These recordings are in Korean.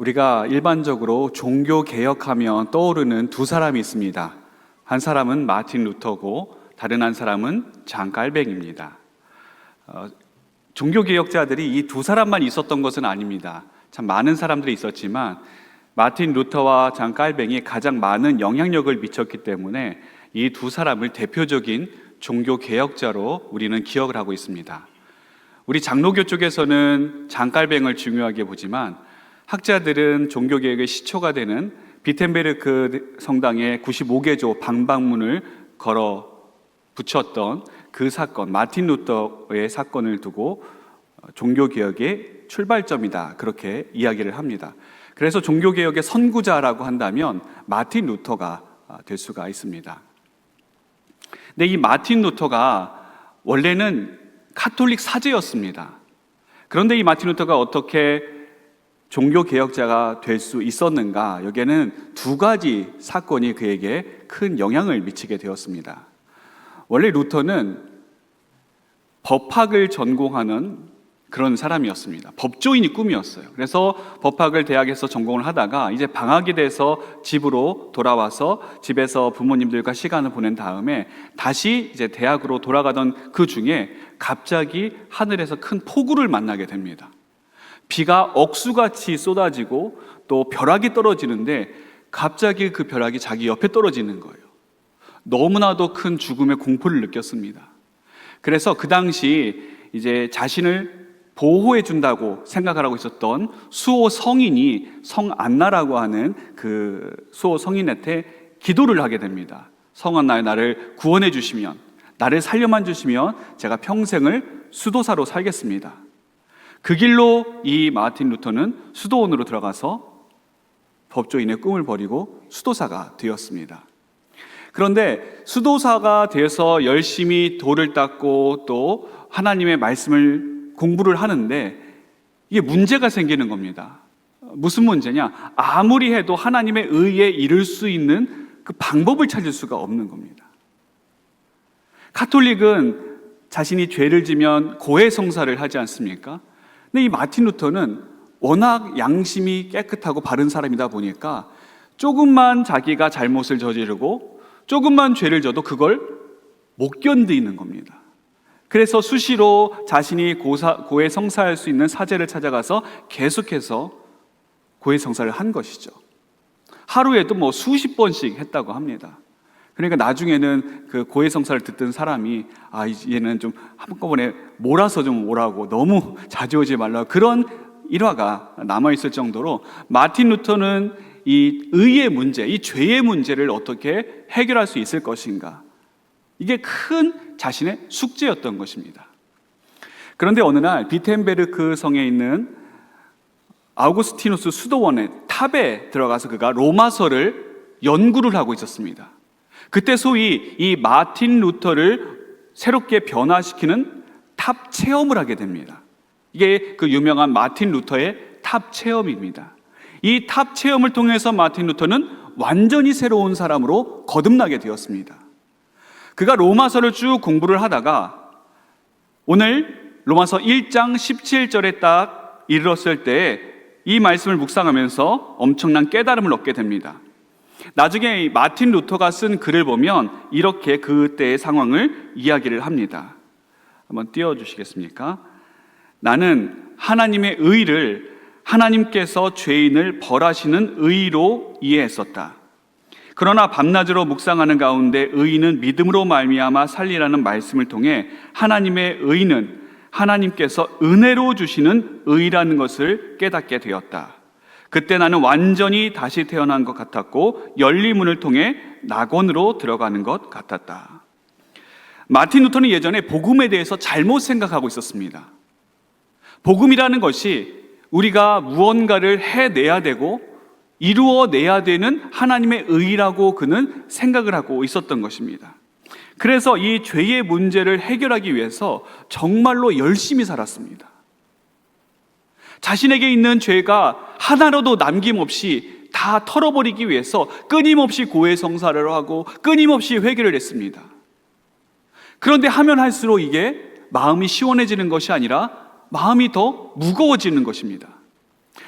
우리가 일반적으로 종교 개혁하면 떠오르는 두 사람이 있습니다. 한 사람은 마틴 루터고 다른 한 사람은 잔 깔뱅입니다. 종교 개혁자들이 이 두 사람만 있었던 것은 아닙니다. 참 많은 사람들이 있었지만 마틴 루터와 잔 깔뱅이 가장 많은 영향력을 미쳤기 때문에 이 두 사람을 대표적인 종교 개혁자로 우리는 기억을 하고 있습니다. 우리 장로교 쪽에서는 잔 깔뱅을 중요하게 보지만 학자들은 종교개혁의 시초가 되는 비텐베르크 성당의 95개조 방방문을 걸어 붙였던 그 사건, 마틴 루터의 사건을 두고 종교개혁의 출발점이다, 그렇게 이야기를 합니다. 그래서 종교개혁의 선구자라고 한다면 마틴 루터가 될 수가 있습니다. 근데 이 마틴 루터가 원래는 카톨릭 사제였습니다. 그런데 이 마틴 루터가 어떻게 종교개혁자가 될 수 있었는가? 여기에는 두 가지 사건이 그에게 큰 영향을 미치게 되었습니다. 원래 루터는 법학을 전공하는 그런 사람이었습니다. 법조인이 꿈이었어요. 그래서 법학을 대학에서 전공을 하다가 이제 방학이 돼서 집으로 돌아와서 집에서 부모님들과 시간을 보낸 다음에 다시 이제 대학으로 돌아가던 그 중에 갑자기 하늘에서 큰 폭우를 만나게 됩니다. 비가 억수같이 쏟아지고 또 벼락이 떨어지는데 갑자기 그 벼락이 자기 옆에 떨어지는 거예요. 너무나도 큰 죽음의 공포를 느꼈습니다. 그래서 그 당시 이제 자신을 보호해 준다고 생각을 하고 있었던 수호 성인이 성안나라고 하는 그 수호 성인한테 기도를 하게 됩니다. 성안나여, 나를 구원해 주시면, 나를 살려만 주시면 제가 평생을 수도사로 살겠습니다. 그 길로 이 마틴 루터는 수도원으로 들어가서 법조인의 꿈을 버리고 수도사가 되었습니다. 그런데 수도사가 되어서 열심히 돌을 닦고 또 하나님의 말씀을 공부를 하는데 이게 문제가 생기는 겁니다. 무슨 문제냐? 아무리 해도 하나님의 의에 이를 수 있는 그 방법을 찾을 수가 없는 겁니다. 카톨릭은 자신이 죄를 지면 고해성사를 하지 않습니까? 근데 이 마틴 루터는 워낙 양심이 깨끗하고 바른 사람이다 보니까 조금만 자기가 잘못을 저지르고 조금만 죄를 져도 그걸 못 견디는 겁니다. 그래서 수시로 자신이 고해성사할 수 있는 사제를 찾아가서 계속해서 고해성사를 한 것이죠. 하루에도 수십 번씩 했다고 합니다. 그러니까 나중에는 그 고해성사를 듣던 사람이 얘는 좀 한꺼번에 몰아서 좀 오라고, 너무 자주 오지 말라고, 그런 일화가 남아있을 정도로 마틴 루터는 이 의의 문제, 이 죄의 문제를 어떻게 해결할 수 있을 것인가, 이게 큰 자신의 숙제였던 것입니다. 그런데 어느 날 비텐베르크 성에 있는 아우구스티누스 수도원의 탑에 들어가서 그가 로마서를 연구를 하고 있었습니다. 그때 소위 이 마틴 루터를 새롭게 변화시키는 탑 체험을 하게 됩니다. 이게 그 유명한 마틴 루터의 탑 체험입니다. 이 탑 체험을 통해서 마틴 루터는 완전히 새로운 사람으로 거듭나게 되었습니다. 그가 로마서를 쭉 공부를 하다가 오늘 로마서 1장 17절에 딱 이르렀을 때 이 말씀을 묵상하면서 엄청난 깨달음을 얻게 됩니다. 나중에 마틴 루터가 쓴 글을 보면 이렇게 그때의 상황을 이야기를 합니다. 한번 띄워주시겠습니까? 나는 하나님의 의를 하나님께서 죄인을 벌하시는 의로 이해했었다. 그러나 밤낮으로 묵상하는 가운데 의인은 믿음으로 말미암아 살리라는 말씀을 통해 하나님의 의는 하나님께서 은혜로 주시는 의라는 것을 깨닫게 되었다. 그때 나는 완전히 다시 태어난 것 같았고 열린 문을 통해 낙원으로 들어가는 것 같았다. 마틴 루터는 예전에 복음에 대해서 잘못 생각하고 있었습니다. 복음이라는 것이 우리가 무언가를 해내야 되고 이루어내야 되는 하나님의 의라고 그는 생각을 하고 있었던 것입니다. 그래서 이 죄의 문제를 해결하기 위해서 정말로 열심히 살았습니다. 자신에게 있는 죄가 하나라도 남김없이 다 털어버리기 위해서 끊임없이 고해성사를 하고 끊임없이 회개를 했습니다. 그런데 하면 할수록 이게 마음이 시원해지는 것이 아니라 마음이 더 무거워지는 것입니다.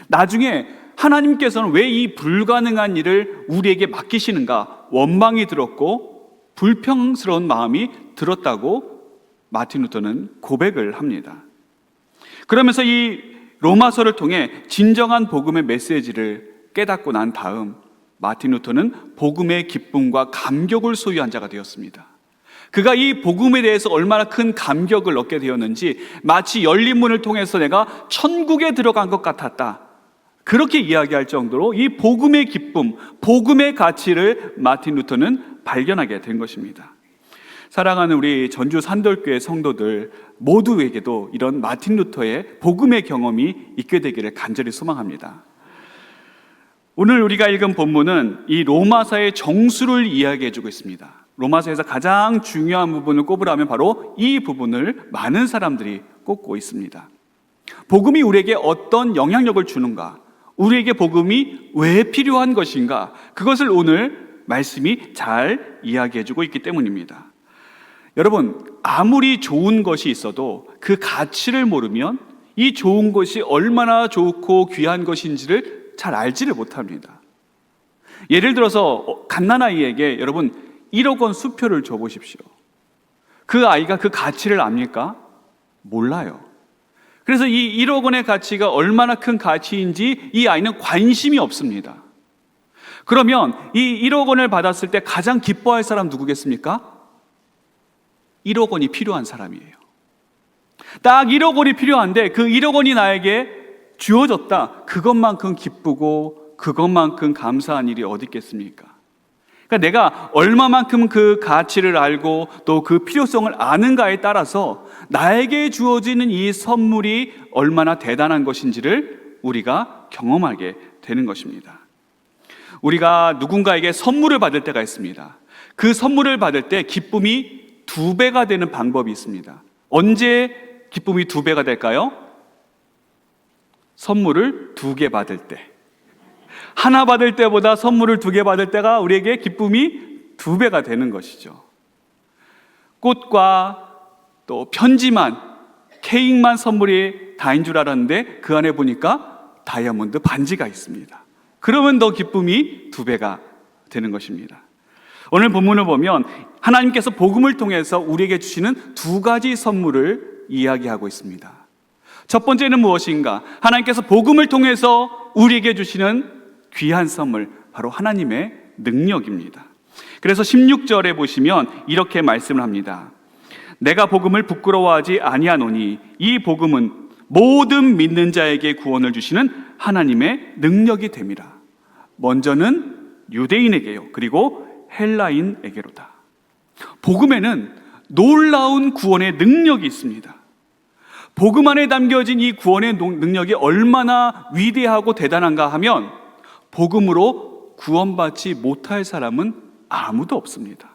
나중에 하나님께서는 왜 이 불가능한 일을 우리에게 맡기시는가 원망이 들었고 불평스러운 마음이 들었다고 마틴 루터는 고백을 합니다. 그러면서 이 로마서를 통해 진정한 복음의 메시지를 깨닫고 난 다음 마틴 루터는 복음의 기쁨과 감격을 소유한 자가 되었습니다. 그가 이 복음에 대해서 얼마나 큰 감격을 얻게 되었는지 마치 열린 문을 통해서 내가 천국에 들어간 것 같았다, 그렇게 이야기할 정도로 이 복음의 기쁨, 복음의 가치를 마틴 루터는 발견하게 된 것입니다. 사랑하는 우리 전주 산돌교회 성도들 모두에게도 이런 마틴 루터의 복음의 경험이 있게 되기를 간절히 소망합니다. 오늘 우리가 읽은 본문은 이 로마서의 정수를 이야기해주고 있습니다. 로마서에서 가장 중요한 부분을 꼽으라면 바로 이 부분을 많은 사람들이 꼽고 있습니다. 복음이 우리에게 어떤 영향력을 주는가, 우리에게 복음이 왜 필요한 것인가, 그것을 오늘 말씀이 잘 이야기해주고 있기 때문입니다. 여러분, 아무리 좋은 것이 있어도 그 가치를 모르면 이 좋은 것이 얼마나 좋고 귀한 것인지를 잘 알지를 못합니다. 예를 들어서 갓난아이에게 여러분 1억 원 수표를 줘보십시오. 그 아이가 그 가치를 압니까? 몰라요. 그래서 이 1억 원의 가치가 얼마나 큰 가치인지 이 아이는 관심이 없습니다. 그러면 이 1억 원을 받았을 때 가장 기뻐할 사람 누구겠습니까? 1억 원이 필요한 사람이에요. 딱 1억 원이 필요한데 그 1억 원이 나에게 주어졌다, 그것만큼 기쁘고 그것만큼 감사한 일이 어디 있겠습니까? 그러니까 내가 얼마만큼 그 가치를 알고 또 그 필요성을 아는가에 따라서 나에게 주어지는 이 선물이 얼마나 대단한 것인지를 우리가 경험하게 되는 것입니다. 우리가 누군가에게 선물을 받을 때가 있습니다. 그 선물을 받을 때 기쁨이 2배가 되는 방법이 있습니다. 언제 기쁨이 2배가 될까요? 선물을 2개 받을 때. 하나 받을 때보다 선물을 2개 받을 때가 우리에게 기쁨이 2배가 되는 것이죠. 꽃과 또 편지만, 케이크만 선물이 다인 줄 알았는데 그 안에 보니까 다이아몬드 반지가 있습니다. 그러면 더 기쁨이 2배가 되는 것입니다. 오늘 본문을 보면 하나님께서 복음을 통해서 우리에게 주시는 2가지 선물을 이야기하고 있습니다. 첫 번째는 무엇인가? 하나님께서 복음을 통해서 우리에게 주시는 귀한 선물, 바로 하나님의 능력입니다. 그래서 16절에 보시면 이렇게 말씀을 합니다. 내가 복음을 부끄러워하지 아니하노니 이 복음은 모든 믿는 자에게 구원을 주시는 하나님의 능력이 됨이라. 먼저는 유대인에게요, 그리고 헬라인에게로다. 복음에는 놀라운 구원의 능력이 있습니다. 복음 안에 담겨진 이 구원의 능력이 얼마나 위대하고 대단한가 하면 복음으로 구원받지 못할 사람은 아무도 없습니다.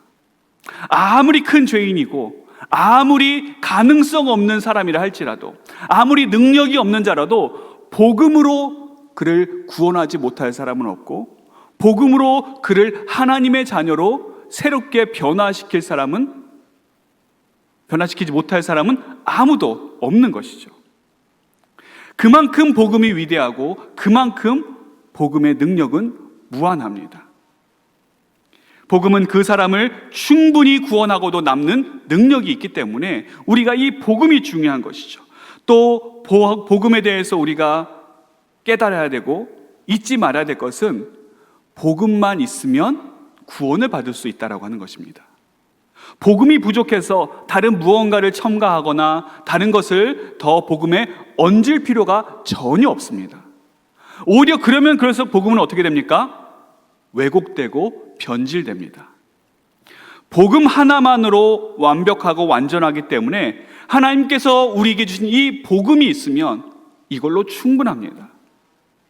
아무리 큰 죄인이고 아무리 가능성 없는 사람이라 할지라도, 아무리 능력이 없는 자라도 복음으로 그를 구원하지 못할 사람은 없고, 복음으로 그를 하나님의 자녀로 새롭게 변화시키지 못할 사람은 아무도 없는 것이죠. 그만큼 복음이 위대하고 그만큼 복음의 능력은 무한합니다. 복음은 그 사람을 충분히 구원하고도 남는 능력이 있기 때문에 우리가 이 복음이 중요한 것이죠. 또 복음에 대해서 우리가 깨달아야 되고 잊지 말아야 될 것은 복음만 있으면 구원을 받을 수 있다라고 하는 것입니다. 복음이 부족해서 다른 무언가를 첨가하거나 다른 것을 더 복음에 얹을 필요가 전혀 없습니다. 오히려 그래서 복음은 어떻게 됩니까? 왜곡되고 변질됩니다. 복음 하나만으로 완벽하고 완전하기 때문에 하나님께서 우리에게 주신 이 복음이 있으면 이걸로 충분합니다.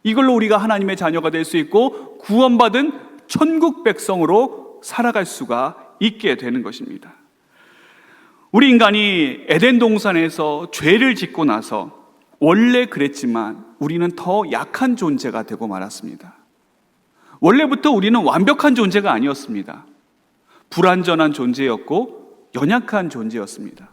이걸로 우리가 하나님의 자녀가 될 수 있고 구원받은 천국 백성으로 살아갈 수가 있게 되는 것입니다. 우리 인간이 에덴 동산에서 죄를 짓고 나서 원래 그랬지만 우리는 더 약한 존재가 되고 말았습니다. 원래부터 우리는 완벽한 존재가 아니었습니다. 불완전한 존재였고 연약한 존재였습니다.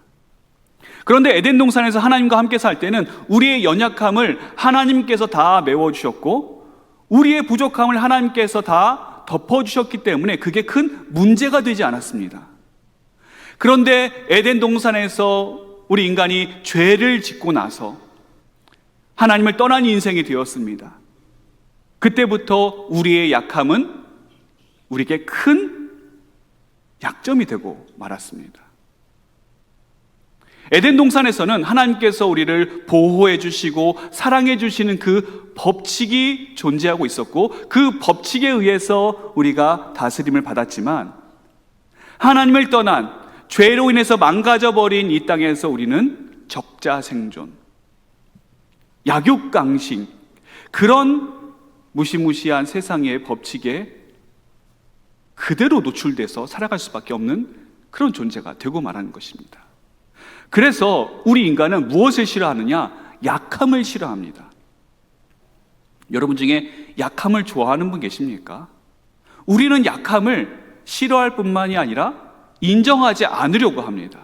그런데 에덴 동산에서 하나님과 함께 살 때는 우리의 연약함을 하나님께서 다 메워주셨고 우리의 부족함을 하나님께서 다 덮어주셨기 때문에 그게 큰 문제가 되지 않았습니다. 그런데 에덴 동산에서 우리 인간이 죄를 짓고 나서 하나님을 떠난 인생이 되었습니다. 그때부터 우리의 약함은 우리에게 큰 약점이 되고 말았습니다. 에덴 동산에서는 하나님께서 우리를 보호해 주시고 사랑해 주시는 그 법칙이 존재하고 있었고 그 법칙에 의해서 우리가 다스림을 받았지만 하나님을 떠난 죄로 인해서 망가져버린 이 땅에서 우리는 적자생존, 약육강식, 그런 무시무시한 세상의 법칙에 그대로 노출돼서 살아갈 수밖에 없는 그런 존재가 되고 말하는 것입니다. 그래서 우리 인간은 무엇을 싫어하느냐? 약함을 싫어합니다. 여러분 중에 약함을 좋아하는 분 계십니까? 우리는 약함을 싫어할 뿐만이 아니라 인정하지 않으려고 합니다.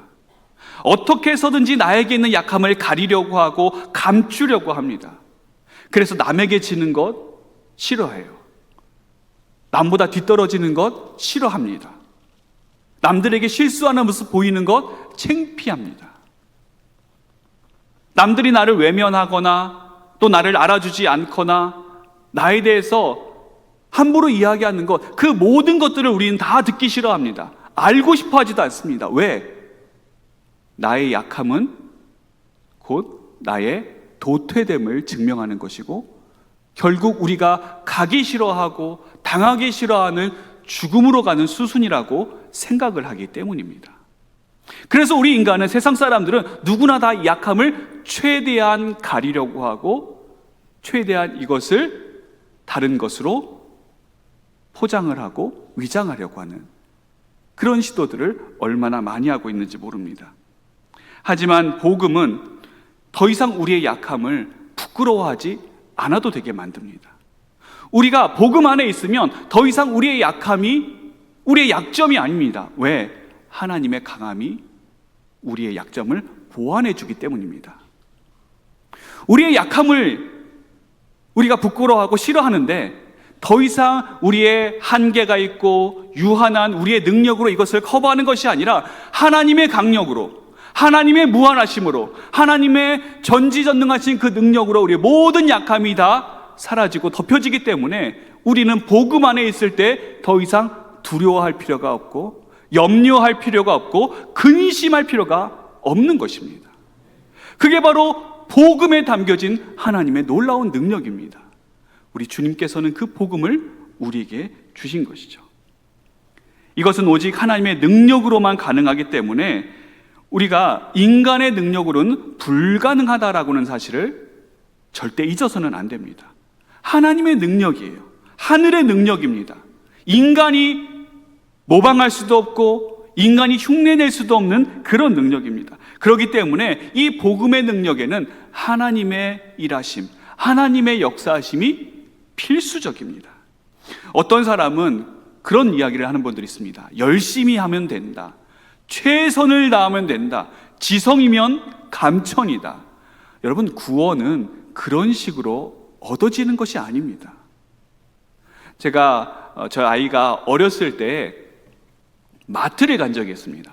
어떻게 해서든지 나에게 있는 약함을 가리려고 하고 감추려고 합니다. 그래서 남에게 지는 것 싫어해요. 남보다 뒤떨어지는 것 싫어합니다. 남들에게 실수하는 모습 보이는 것 창피합니다. 남들이 나를 외면하거나 또 나를 알아주지 않거나 나에 대해서 함부로 이야기하는 것, 그 모든 것들을 우리는 다 듣기 싫어합니다. 알고 싶어 하지도 않습니다. 왜? 나의 약함은 곧 나의 도태됨을 증명하는 것이고 결국 우리가 가기 싫어하고 당하기 싫어하는 죽음으로 가는 수순이라고 생각을 하기 때문입니다. 그래서 우리 인간은, 세상 사람들은 누구나 다 이 약함을 최대한 가리려고 하고 최대한 이것을 다른 것으로 포장을 하고 위장하려고 하는 그런 시도들을 얼마나 많이 하고 있는지 모릅니다. 하지만 복음은 더 이상 우리의 약함을 부끄러워하지 않아도 되게 만듭니다. 우리가 복음 안에 있으면 더 이상 우리의 약함이 우리의 약점이 아닙니다. 왜? 하나님의 강함이 우리의 약점을 보완해 주기 때문입니다. 우리의 약함을 우리가 부끄러워하고 싫어하는데 더 이상 우리의 한계가 있고 유한한 우리의 능력으로 이것을 커버하는 것이 아니라 하나님의 강력으로, 하나님의 무한하심으로, 하나님의 전지전능하신 그 능력으로 우리의 모든 약함이 다 사라지고 덮여지기 때문에 우리는 복음 안에 있을 때 더 이상 두려워할 필요가 없고 염려할 필요가 없고 근심할 필요가 없는 것입니다. 그게 바로 복음에 담겨진 하나님의 놀라운 능력입니다. 우리 주님께서는 그 복음을 우리에게 주신 것이죠. 이것은 오직 하나님의 능력으로만 가능하기 때문에 우리가 인간의 능력으로는 불가능하다라고는 사실을 절대 잊어서는 안 됩니다. 하나님의 능력이에요. 하늘의 능력입니다. 인간이 모방할 수도 없고 인간이 흉내낼 수도 없는 그런 능력입니다. 그렇기 때문에 이 복음의 능력에는 하나님의 일하심, 하나님의 역사하심이 필수적입니다. 어떤 사람은 그런 이야기를 하는 분들이 있습니다. 열심히 하면 된다. 최선을 다하면 된다. 지성이면 감천이다. 여러분, 구원은 그런 식으로 얻어지는 것이 아닙니다. 제가 저 아이가 어렸을 때 마트를 간 적이 있습니다.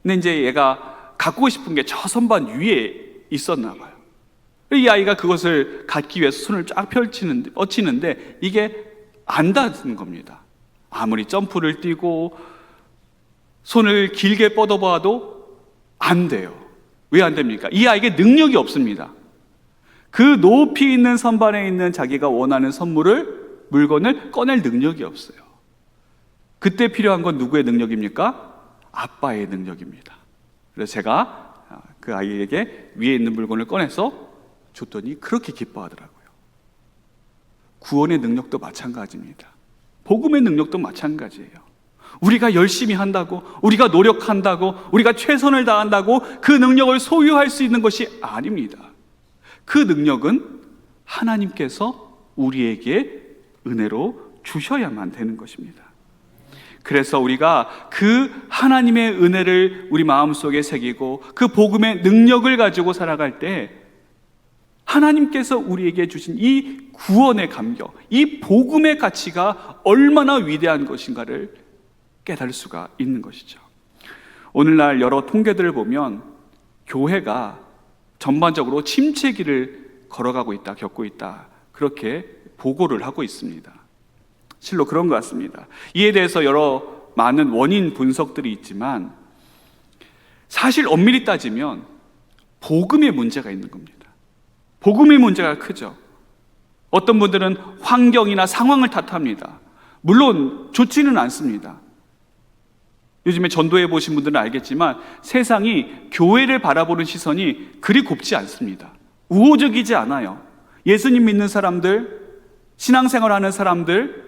근데 이제 얘가 갖고 싶은 게 저 선반 위에 있었나 봐요. 이 아이가 그것을 갖기 위해서 손을 쫙 뻗치는데 이게 안 닿는 겁니다. 아무리 점프를 뛰고 손을 길게 뻗어봐도 안 돼요. 왜 안 됩니까? 이 아이에게 능력이 없습니다. 그 높이 있는 선반에 있는 자기가 원하는 물건을 꺼낼 능력이 없어요. 그때 필요한 건 누구의 능력입니까? 아빠의 능력입니다. 그래서 제가 그 아이에게 위에 있는 물건을 꺼내서 줬더니 그렇게 기뻐하더라고요. 구원의 능력도 마찬가지입니다. 복음의 능력도 마찬가지예요. 우리가 열심히 한다고, 우리가 노력한다고, 우리가 최선을 다한다고 그 능력을 소유할 수 있는 것이 아닙니다. 그 능력은 하나님께서 우리에게 은혜로 주셔야만 되는 것입니다. 그래서 우리가 그 하나님의 은혜를 우리 마음속에 새기고 그 복음의 능력을 가지고 살아갈 때 하나님께서 우리에게 주신 이 구원의 감격, 이 복음의 가치가 얼마나 위대한 것인가를 깨달을 수가 있는 것이죠. 오늘날 여러 통계들을 보면 교회가 전반적으로 침체기를 걸어가고 있다, 겪고 있다, 그렇게 보고를 하고 있습니다. 실로 그런 것 같습니다. 이에 대해서 여러 많은 원인 분석들이 있지만 사실 엄밀히 따지면 복음의 문제가 있는 겁니다. 복음의 문제가 크죠. 어떤 분들은 환경이나 상황을 탓합니다. 물론 좋지는 않습니다. 요즘에 전도해 보신 분들은 알겠지만 세상이 교회를 바라보는 시선이 그리 곱지 않습니다. 우호적이지 않아요. 예수님 믿는 사람들, 신앙생활하는 사람들,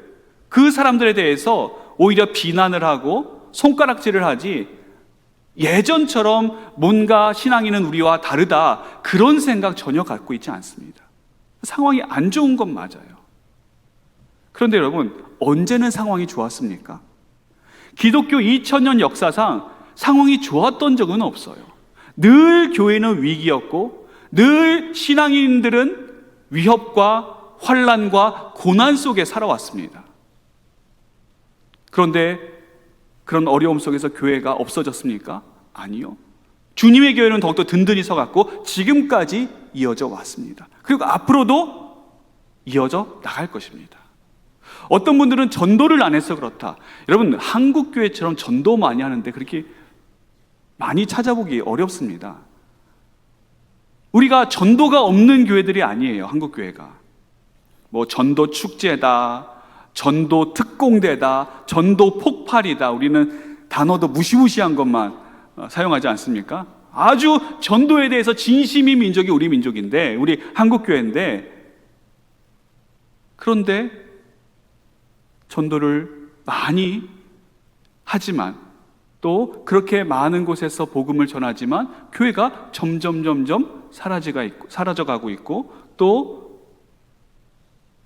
그 사람들에 대해서 오히려 비난을 하고 손가락질을 하지, 예전처럼 뭔가 신앙인은 우리와 다르다, 그런 생각 전혀 갖고 있지 않습니다. 상황이 안 좋은 건 맞아요. 그런데 여러분, 언제는 상황이 좋았습니까? 기독교 2000년 역사상 상황이 좋았던 적은 없어요. 늘 교회는 위기였고 늘 신앙인들은 위협과 환난과 고난 속에 살아왔습니다. 그런데 그런 어려움 속에서 교회가 없어졌습니까? 아니요. 주님의 교회는 더욱더 든든히 서갔고 지금까지 이어져 왔습니다. 그리고 앞으로도 이어져 나갈 것입니다. 어떤 분들은 전도를 안 해서 그렇다. 여러분, 한국 교회처럼 전도 많이 하는데 그렇게 많이 찾아보기 어렵습니다. 우리가 전도가 없는 교회들이 아니에요. 한국 교회가 뭐 전도 축제다, 전도 특공대다, 전도 폭발이다, 우리는 단어도 무시무시한 것만 사용하지 않습니까? 아주 전도에 대해서 진심인 민족이 우리 민족인데, 우리 한국 교회인데, 그런데 전도를 많이 하지만 또 그렇게 많은 곳에서 복음을 전하지만 교회가 점점 사라져가고 있고 또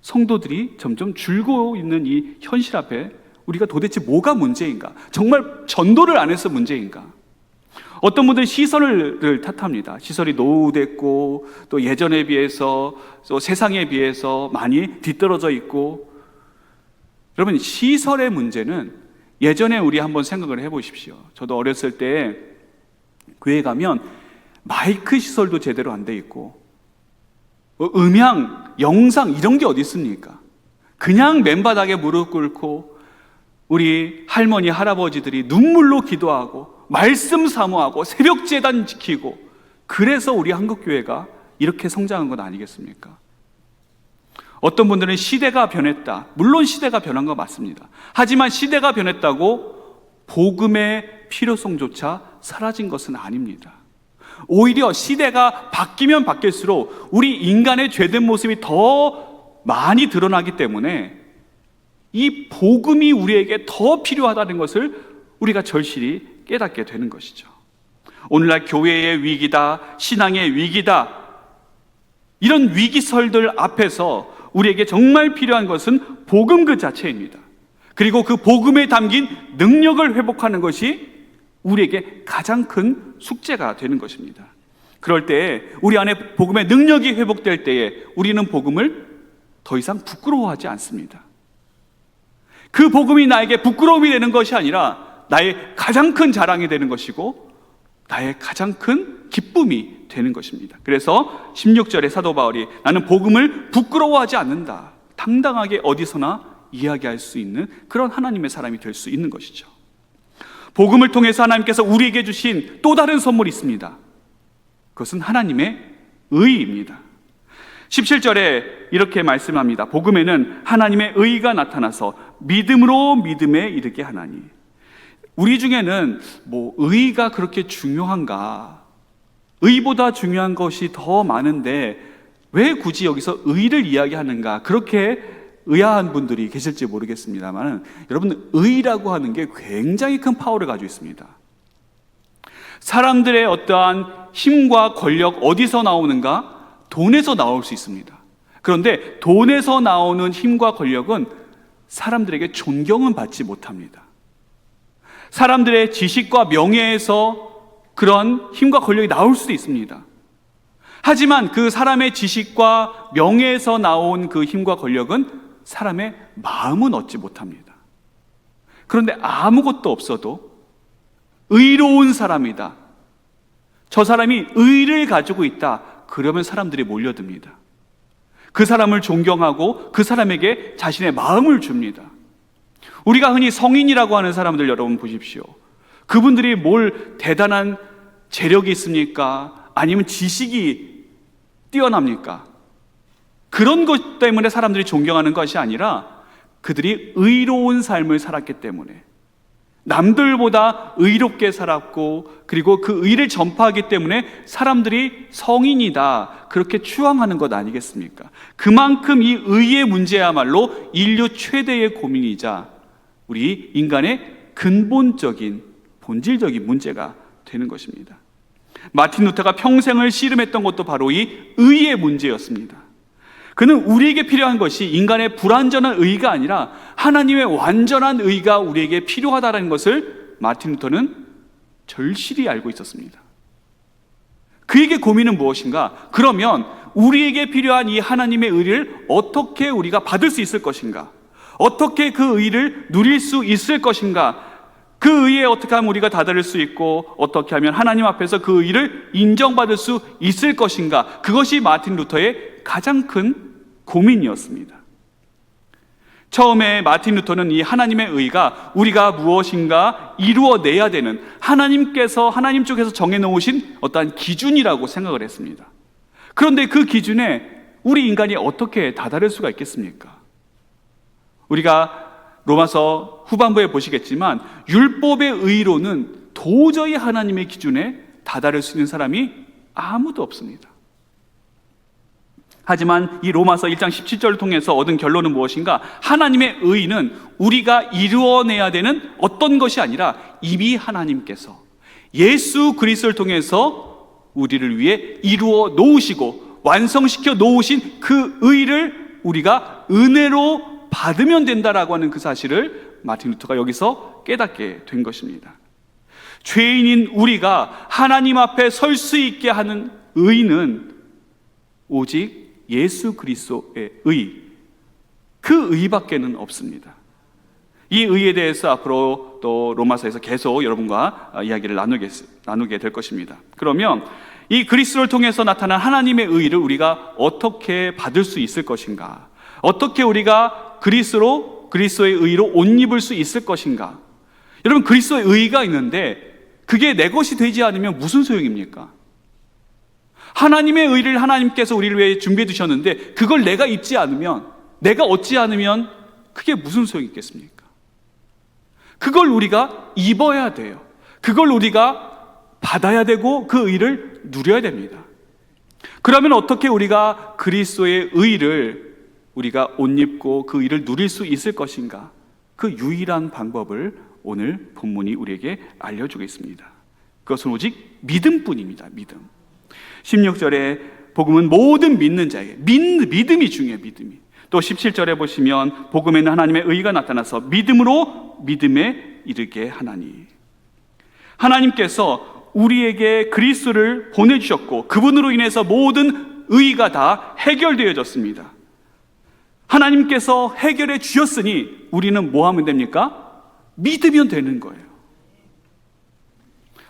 성도들이 점점 줄고 있는 이 현실 앞에 우리가 도대체 뭐가 문제인가? 정말 전도를 안 해서 문제인가? 어떤 분들은 시설을 탓합니다. 시설이 노후됐고 또 예전에 비해서 또 세상에 비해서 많이 뒤떨어져 있고. 여러분, 시설의 문제는 예전에 우리 한번 생각을 해보십시오. 저도 어렸을 때 교회 가면 마이크 시설도 제대로 안 돼 있고 음향, 영상 이런 게 어디 있습니까? 그냥 맨바닥에 무릎 꿇고 우리 할머니, 할아버지들이 눈물로 기도하고 말씀 사모하고 새벽 제단 지키고, 그래서 우리 한국교회가 이렇게 성장한 건 아니겠습니까? 어떤 분들은 시대가 변했다. 물론 시대가 변한 거 맞습니다. 하지만 시대가 변했다고 복음의 필요성조차 사라진 것은 아닙니다. 오히려 시대가 바뀌면 바뀔수록 우리 인간의 죄된 모습이 더 많이 드러나기 때문에 이 복음이 우리에게 더 필요하다는 것을 우리가 절실히 깨닫게 되는 것이죠. 오늘날 교회의 위기다, 신앙의 위기다, 이런 위기설들 앞에서 우리에게 정말 필요한 것은 복음 그 자체입니다. 그리고 그 복음에 담긴 능력을 회복하는 것이 우리에게 가장 큰 숙제가 되는 것입니다. 그럴 때에 우리 안에 복음의 능력이 회복될 때에 우리는 복음을 더 이상 부끄러워하지 않습니다. 그 복음이 나에게 부끄러움이 되는 것이 아니라 나의 가장 큰 자랑이 되는 것이고 나의 가장 큰 기쁨이 되는 것입니다. 그래서 16절에 사도 바울이 나는 복음을 부끄러워하지 않는다, 당당하게 어디서나 이야기할 수 있는 그런 하나님의 사람이 될 수 있는 것이죠. 복음을 통해서 하나님께서 우리에게 주신 또 다른 선물이 있습니다. 그것은 하나님의 의입니다. 17절에 이렇게 말씀합니다. 복음에는 하나님의 의가 나타나서 믿음으로 믿음에 이르게 하나니. 우리 중에는 뭐 의가 그렇게 중요한가? 의보다 중요한 것이 더 많은데 왜 굳이 여기서 의를 이야기하는가? 그렇게 의아한 분들이 계실지 모르겠습니다만, 여러분, 의라고 하는 게 굉장히 큰 파워를 가지고 있습니다. 사람들의 어떠한 힘과 권력 어디서 나오는가? 돈에서 나올 수 있습니다. 그런데 돈에서 나오는 힘과 권력은 사람들에게 존경은 받지 못합니다. 사람들의 지식과 명예에서 그런 힘과 권력이 나올 수도 있습니다. 하지만 그 사람의 지식과 명예에서 나온 그 힘과 권력은 사람의 마음은 얻지 못합니다. 그런데 아무것도 없어도 의로운 사람이다, 저 사람이 의를 가지고 있다, 그러면 사람들이 몰려듭니다. 그 사람을 존경하고 그 사람에게 자신의 마음을 줍니다. 우리가 흔히 성인이라고 하는 사람들 여러분 보십시오. 그분들이 뭘 대단한 재력이 있습니까? 아니면 지식이 뛰어납니까? 그런 것 때문에 사람들이 존경하는 것이 아니라 그들이 의로운 삶을 살았기 때문에, 남들보다 의롭게 살았고 그리고 그 의를 전파하기 때문에 사람들이 성인이다 그렇게 추앙하는 것 아니겠습니까? 그만큼 이 의의 문제야말로 인류 최대의 고민이자 우리 인간의 근본적인 본질적인 문제가 되는 것입니다. 마틴 루터가 평생을 씨름했던 것도 바로 이 의의 문제였습니다. 그는 우리에게 필요한 것이 인간의 불완전한 의가 아니라 하나님의 완전한 의가 우리에게 필요하다는 것을 마틴 루터는 절실히 알고 있었습니다. 그에게 고민은 무엇인가? 그러면 우리에게 필요한 이 하나님의 의를 어떻게 우리가 받을 수 있을 것인가? 어떻게 그 의를 누릴 수 있을 것인가? 그 의에 어떻게 하면 우리가 다다를 수 있고 어떻게 하면 하나님 앞에서 그 의를 인정받을 수 있을 것인가? 그것이 마틴 루터의 가장 큰 고민이었습니다. 처음에 마틴 루터는 이 하나님의 의가 우리가 무엇인가 이루어내야 되는, 하나님께서 하나님 쪽에서 정해놓으신 어떠한 기준이라고 생각을 했습니다. 그런데 그 기준에 우리 인간이 어떻게 다다를 수가 있겠습니까? 우리가 로마서 후반부에 보시겠지만 율법의 의로는 도저히 하나님의 기준에 다다를 수 있는 사람이 아무도 없습니다. 하지만 이 로마서 1장 17절을 통해서 얻은 결론은 무엇인가? 하나님의 의는 우리가 이루어내야 되는 어떤 것이 아니라 이미 하나님께서 예수 그리스도를 통해서 우리를 위해 이루어 놓으시고 완성시켜 놓으신 그 의를 우리가 은혜로 받으면 된다라고 하는 그 사실을 마틴 루터가 여기서 깨닫게 된 것입니다. 죄인인 우리가 하나님 앞에 설 수 있게 하는 의는 오직 예수 그리스도의 의, 그 의밖에는 없습니다. 이 의에 대해서 앞으로 또 로마서에서 계속 여러분과 이야기를 나누게 될 것입니다. 그러면 이 그리스도를 통해서 나타난 하나님의 의를 우리가 어떻게 받을 수 있을 것인가? 어떻게 우리가 그리스도의 의로 옷 입을 수 있을 것인가? 여러분, 그리스도의 의가 있는데 그게 내 것이 되지 않으면 무슨 소용입니까? 하나님의 의를 하나님께서 우리를 위해 준비해 두셨는데 그걸 내가 입지 않으면, 내가 얻지 않으면 그게 무슨 소용이 있겠습니까? 그걸 우리가 입어야 돼요. 그걸 우리가 받아야 되고 그 의를 누려야 됩니다. 그러면 어떻게 우리가 그리스도의 의를 우리가 옷 입고 그 의를 누릴 수 있을 것인가? 그 유일한 방법을 오늘 본문이 우리에게 알려주고 있습니다. 그것은 오직 믿음뿐입니다. 믿음. 16절에 복음은 모든 믿는 자에게, 믿음이 중요해요. 믿음이. 또 17절에 보시면 복음에는 하나님의 의가 나타나서 믿음으로 믿음에 이르게 하나니. 하나님께서 우리에게 그리스도를 보내주셨고 그분으로 인해서 모든 의가 다 해결되어졌습니다. 하나님께서 해결해 주셨으니 우리는 뭐 하면 됩니까? 믿으면 되는 거예요.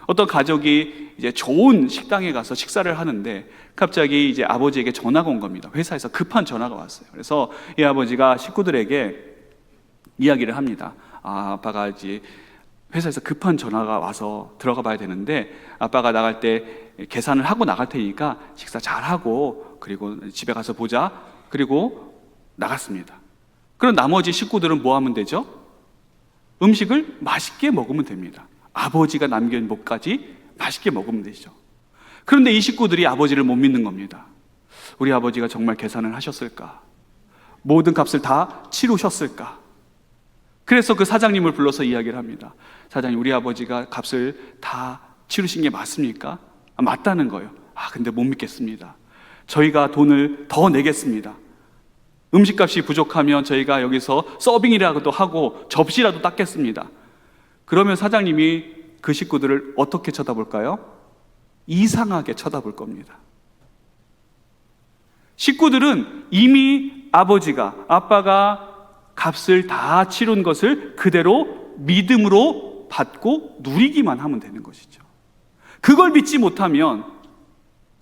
어떤 가족이 이제 좋은 식당에 가서 식사를 하는데 갑자기 이제 아버지에게 전화가 온 겁니다. 회사에서 급한 전화가 왔어요. 그래서 이 아버지가 식구들에게 이야기를 합니다. 아빠가 이제 회사에서 급한 전화가 와서 들어가 봐야 되는데 아빠가 나갈 때 계산을 하고 나갈 테니까 식사 잘하고 그리고 집에 가서 보자. 그리고 나갔습니다. 그럼 나머지 식구들은 뭐 하면 되죠? 음식을 맛있게 먹으면 됩니다. 아버지가 남긴 복까지 맛있게 먹으면 되죠. 그런데 이 식구들이 아버지를 못 믿는 겁니다. 우리 아버지가 정말 계산을 하셨을까? 모든 값을 다 치르셨을까? 그래서 그 사장님을 불러서 이야기를 합니다. 사장님, 우리 아버지가 값을 다 치르신 게 맞습니까? 맞다는 거예요. 근데 못 믿겠습니다. 저희가 돈을 더 내겠습니다. 음식값이 부족하면 저희가 여기서 서빙이라도 하고 접시라도 닦겠습니다. 그러면 사장님이 그 식구들을 어떻게 쳐다볼까요? 이상하게 쳐다볼 겁니다. 식구들은 이미 아빠가 값을 다 치른 것을 그대로 믿음으로 받고 누리기만 하면 되는 것이죠. 그걸 믿지 못하면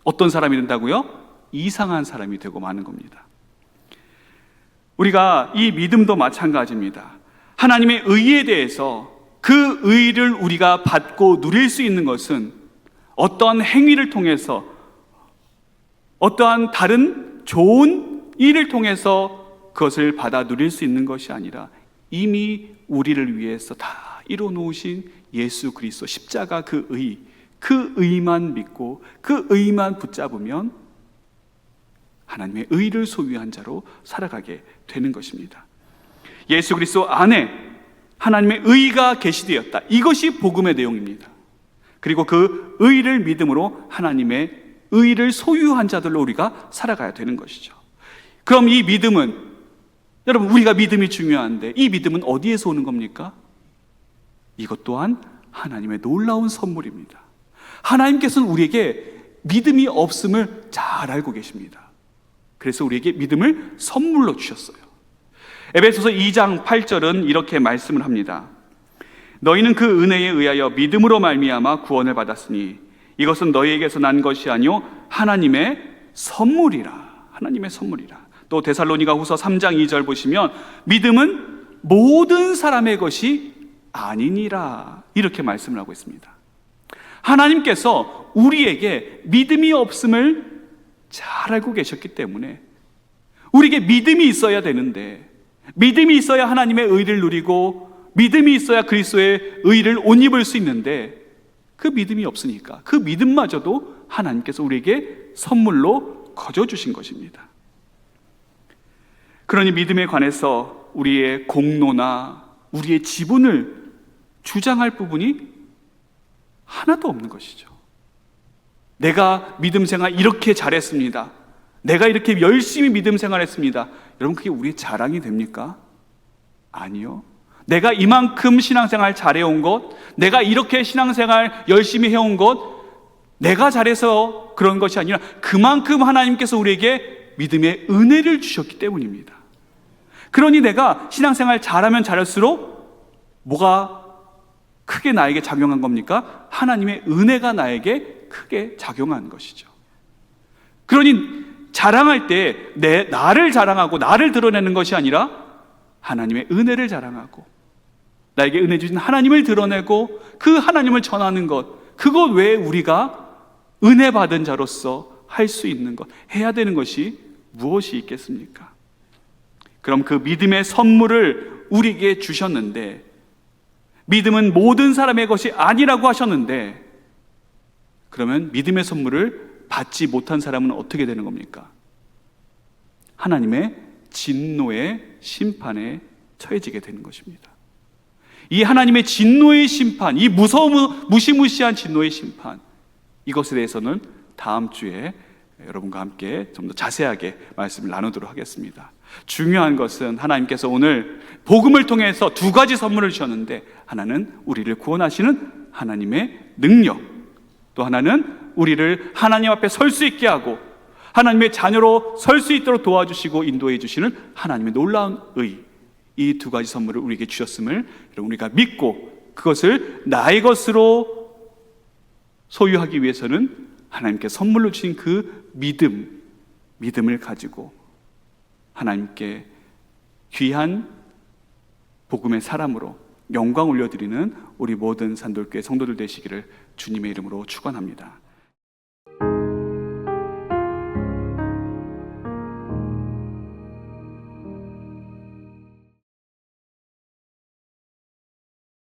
어떤 사람이 된다고요? 이상한 사람이 되고 마는 겁니다. 우리가 이 믿음도 마찬가지입니다. 하나님의 의에 대해서 그 의를 우리가 받고 누릴 수 있는 것은 어떠한 행위를 통해서, 어떠한 다른 좋은 일을 통해서 그것을 받아 누릴 수 있는 것이 아니라 이미 우리를 위해서 다 이뤄 놓으신 예수 그리스도 십자가 그 의만 믿고 그 의만 붙잡으면 하나님의 의를 소유한 자로 살아가게 되는 것입니다. 예수 그리스도 안에 하나님의 의가 계시되었다. 이것이 복음의 내용입니다. 그리고 그 의를 믿음으로 하나님의 의를 소유한 자들로 우리가 살아가야 되는 것이죠. 그럼 이 믿음은, 여러분, 우리가 믿음이 중요한데 이 믿음은 어디에서 오는 겁니까? 이것 또한 하나님의 놀라운 선물입니다. 하나님께서는 우리에게 믿음이 없음을 잘 알고 계십니다. 그래서 우리에게 믿음을 선물로 주셨어요. 에베소서 2장 8절은 이렇게 말씀을 합니다. 너희는 그 은혜에 의하여 믿음으로 말미암아 구원을 받았으니 이것은 너희에게서 난 것이 아니요 하나님의 선물이라. 하나님의 선물이라. 또 데살로니가 후서 3장 2절 보시면 믿음은 모든 사람의 것이 아니니라. 이렇게 말씀을 하고 있습니다. 하나님께서 우리에게 믿음이 없음을 잘 알고 계셨기 때문에 우리에게 믿음이 있어야 되는데, 믿음이 있어야 하나님의 의를 누리고 믿음이 있어야 그리스도의 의를 옷 입을 수 있는데 그 믿음이 없으니까 그 믿음마저도 하나님께서 우리에게 선물로 거저 주신 것입니다. 그러니 믿음에 관해서 우리의 공로나 우리의 지분을 주장할 부분이 하나도 없는 것이죠. 내가 믿음 생활 이렇게 잘했습니다. 내가 이렇게 열심히 믿음 생활했습니다. 여러분, 그게 우리의 자랑이 됩니까? 아니요. 내가 이만큼 신앙생활 잘해온 것, 내가 이렇게 신앙생활 열심히 해온 것, 내가 잘해서 그런 것이 아니라 그만큼 하나님께서 우리에게 믿음의 은혜를 주셨기 때문입니다. 그러니 내가 신앙생활 잘하면 잘할수록 뭐가 크게 나에게 작용한 겁니까? 하나님의 은혜가 나에게 크게 작용한 것이죠. 그러니 자랑할 때 나를 자랑하고 나를 드러내는 것이 아니라 하나님의 은혜를 자랑하고 나에게 은혜 주신 하나님을 드러내고 그 하나님을 전하는 것, 그것 외에 우리가 은혜 받은 자로서 할 수 있는 것, 해야 되는 것이 무엇이 있겠습니까? 그럼 그 믿음의 선물을 우리에게 주셨는데, 믿음은 모든 사람의 것이 아니라고 하셨는데, 그러면 믿음의 선물을 받지 못한 사람은 어떻게 되는 겁니까? 하나님의 진노의 심판에 처해지게 되는 것입니다. 이 하나님의 진노의 심판, 이 무시무시한 진노의 심판, 이것에 대해서는 다음 주에 여러분과 함께 좀 더 자세하게 말씀을 나누도록 하겠습니다. 중요한 것은 하나님께서 오늘 복음을 통해서 두 가지 선물을 주셨는데, 하나는 우리를 구원하시는 하나님의 능력, 또 하나는 우리를 하나님 앞에 설 수 있게 하고 하나님의 자녀로 설 수 있도록 도와주시고 인도해 주시는 하나님의 놀라운 의, 이 두 가지 선물을 우리에게 주셨음을 우리가 믿고 그것을 나의 것으로 소유하기 위해서는 하나님께 선물로 주신 그 믿음을 가지고 하나님께 귀한 복음의 사람으로 영광 올려드리는 우리 모든 산돌교회 성도들 되시기를 주님의 이름으로 축원합니다.